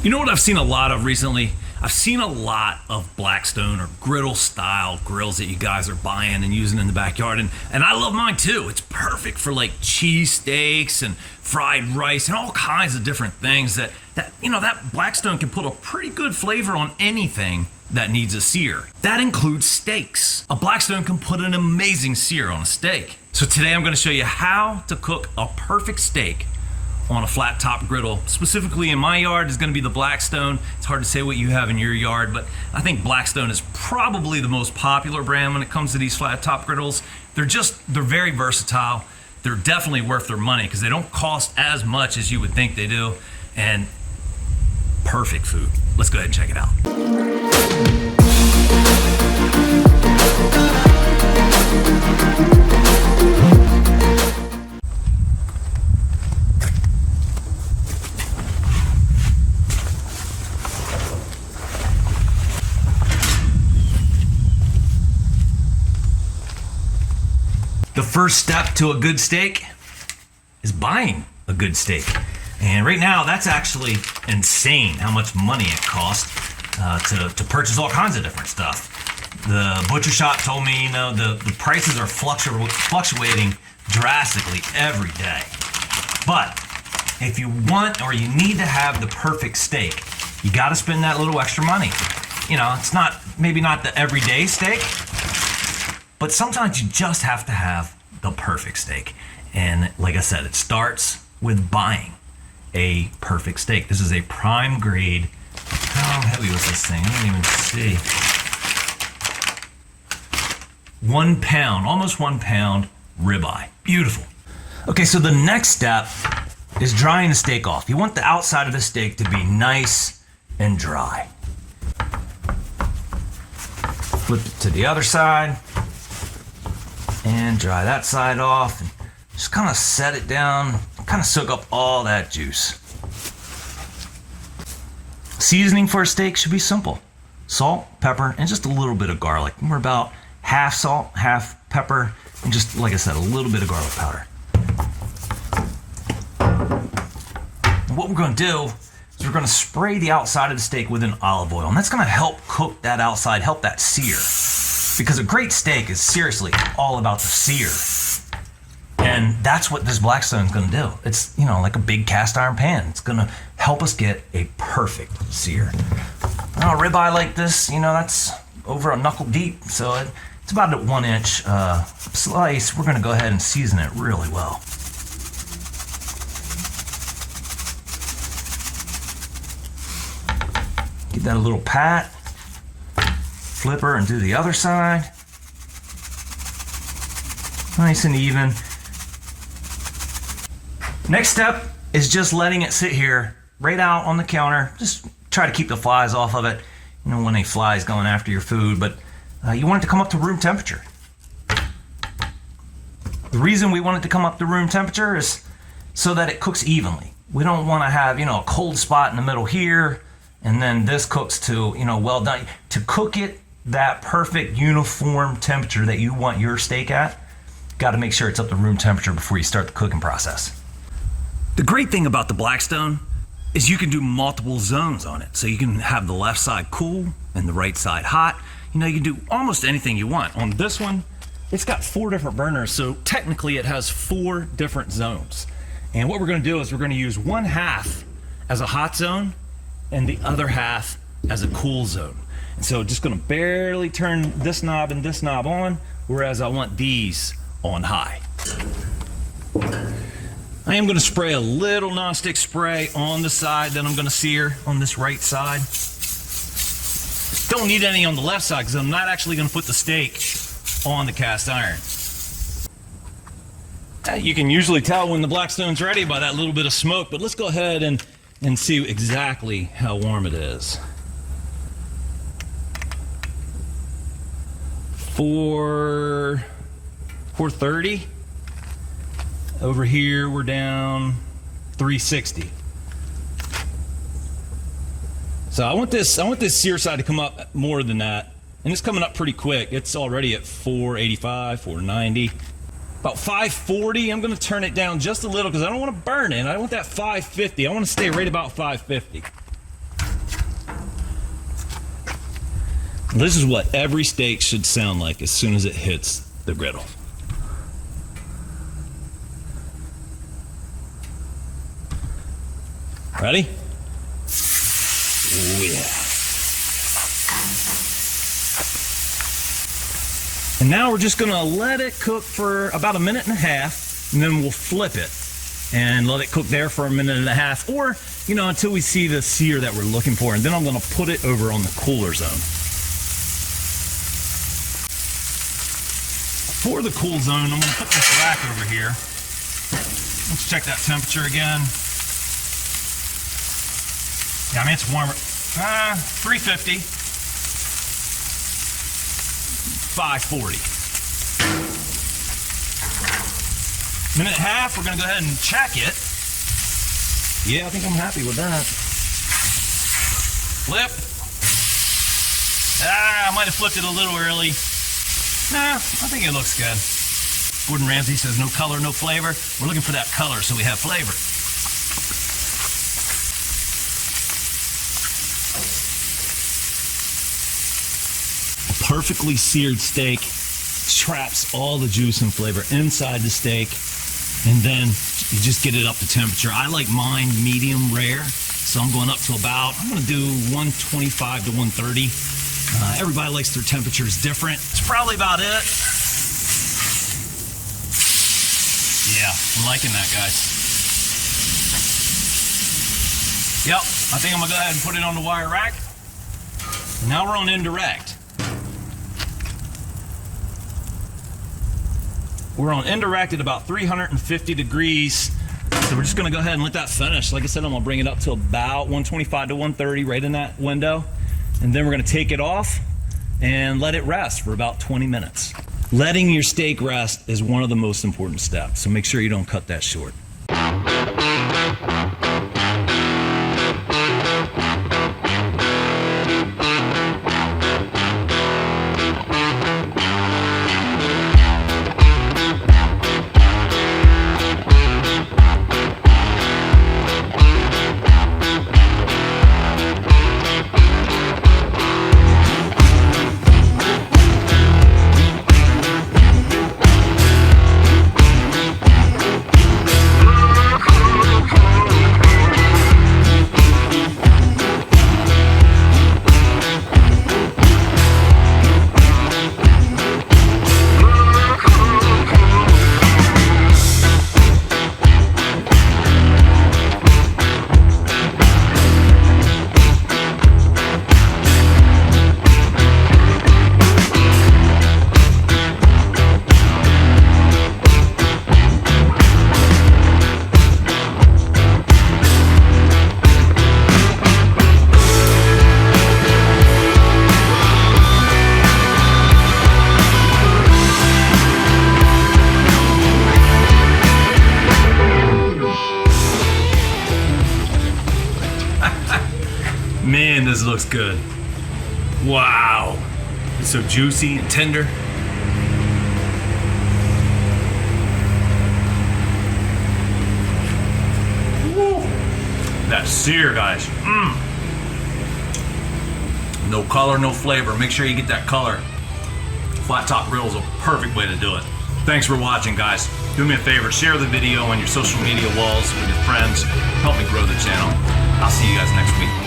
You know what I've seen a lot of recently? I've seen a lot of Blackstone or griddle style grills that you guys are buying and using in the backyard, and I love mine too. It's perfect for like cheese steaks and fried rice and all kinds of different things that Blackstone can put a pretty good flavor on anything that needs a sear. That includes steaks. A Blackstone can put an amazing sear on a steak. So today I'm going to show you how to cook a perfect steak on a flat top griddle. Specifically in my yard is going to be the Blackstone. It's hard to say what you have in your yard, but I think Blackstone is probably the most popular brand when it comes to these flat top griddles. They're very versatile. They're definitely worth their money because they don't cost as much as you would think they do, and perfect food. Let's go ahead and check it out. The first step to a good steak is buying a good steak. And right now, that's actually insane how much money it costs to purchase all kinds of different stuff. The butcher shop told me, the prices are fluctuating drastically every day. But if you want or you need to have the perfect steak, you got to spend that little extra money. It's maybe not the everyday steak, but sometimes you just have to have the perfect steak. And like I said, it starts with buying a perfect steak. This is a prime grade. How heavy was this thing? I don't even see. 1 pound, almost 1 pound ribeye. Beautiful. Okay, so the next step is drying the steak off. You want the outside of the steak to be nice and dry. Flip it to the other side and dry that side off. And just kind of set it down, kind of soak up all that juice. Seasoning for a steak should be simple. Salt, pepper, and just a little bit of garlic. We're about half salt, half pepper, and just, like I said, a little bit of garlic powder. And what we're going to do is we're going to spray the outside of the steak with an olive oil, and that's going to help cook that outside, help that sear. Because a great steak is seriously all about the sear. And that's what this Blackstone is going to do. It's, like a big cast iron pan. It's going to help us get a perfect sear. Now, a ribeye like this, that's over a knuckle deep. So it's about a 1 inch slice. We're going to go ahead and season it really well. Give that a little pat. Flip her and do the other side. Nice and even. Next step is just letting it sit here right out on the counter. Just try to keep the flies off of it. When a fly is going after your food, but you want it to come up to room temperature. The reason we want it to come up to room temperature is so that it cooks evenly. We don't want to have, a cold spot in the middle here, and then this cooks to, well done. To cook it that perfect uniform temperature that you want your steak at, got to make sure it's up to room temperature before you start the cooking process. The great thing about the Blackstone is you can do multiple zones on it. So you can have the left side cool and the right side hot. You can do almost anything you want. On this one, it's got 4 different burners, so technically it has 4 different zones. And what we're going to do is we're going to use one half as a hot zone and the other half as a cool zone. And so just going to barely turn this knob and this knob on, whereas I want these on high. I am going to spray a little nonstick spray on the side that I'm going to sear on this right side. Don't need any on the left side because I'm not actually going to put the steak on the cast iron. You can usually tell when the Blackstone's ready by that little bit of smoke, but let's go ahead and see exactly how warm it is. 430. Over here we're down 360. So I want this sear side to come up more than that, and it's coming up pretty quick. It's already at 485, 490. About 540, I'm going to turn it down just a little because I don't want to burn it. I want that 550. I want to stay right about 550. This is what every steak should sound like as soon as it hits the griddle. Ready? Oh yeah. And now we're just gonna let it cook for about 1.5 minutes, and then we'll flip it and let it cook there for 1.5 minutes, or, you know, until we see the sear that we're looking for. And then I'm gonna put it over on the cooler zone. For the cool zone, I'm gonna put this rack over here. Let's check that temperature again. Yeah, I mean, it's warmer. 350. 540. 1.5 minutes, we're gonna go ahead and check it. Yeah, I think I'm happy with that. Flip. I might have flipped it a little early. Nah, I think it looks good. Gordon Ramsay says no color, no flavor. We're looking for that color so we have flavor. Perfectly seared steak traps all the juice and flavor inside the steak, and then you just get it up to temperature. I like mine medium rare, so I'm going up to about, I'm going to do 125 to 130. Everybody likes their temperatures different. It's probably about it. Yeah, I'm liking that, guys. Yep, I think I'm going to go ahead and put it on the wire rack. Now we're on indirect. We're on indirect at about 350 degrees. So we're just gonna go ahead and let that finish. Like I said, I'm gonna bring it up to about 125 to 130, right in that window. And then we're gonna take it off and let it rest for about 20 minutes. Letting your steak rest is one of the most important steps, so make sure you don't cut that short. Man, this looks good. Wow. It's so juicy and tender. Woo. That sear, guys. No color, no flavor. Make sure you get that color. Flat top griddle is a perfect way to do it. Thanks for watching, guys. Do me a favor, share the video on your social media walls with your friends. Help me grow the channel. I'll see you guys next week.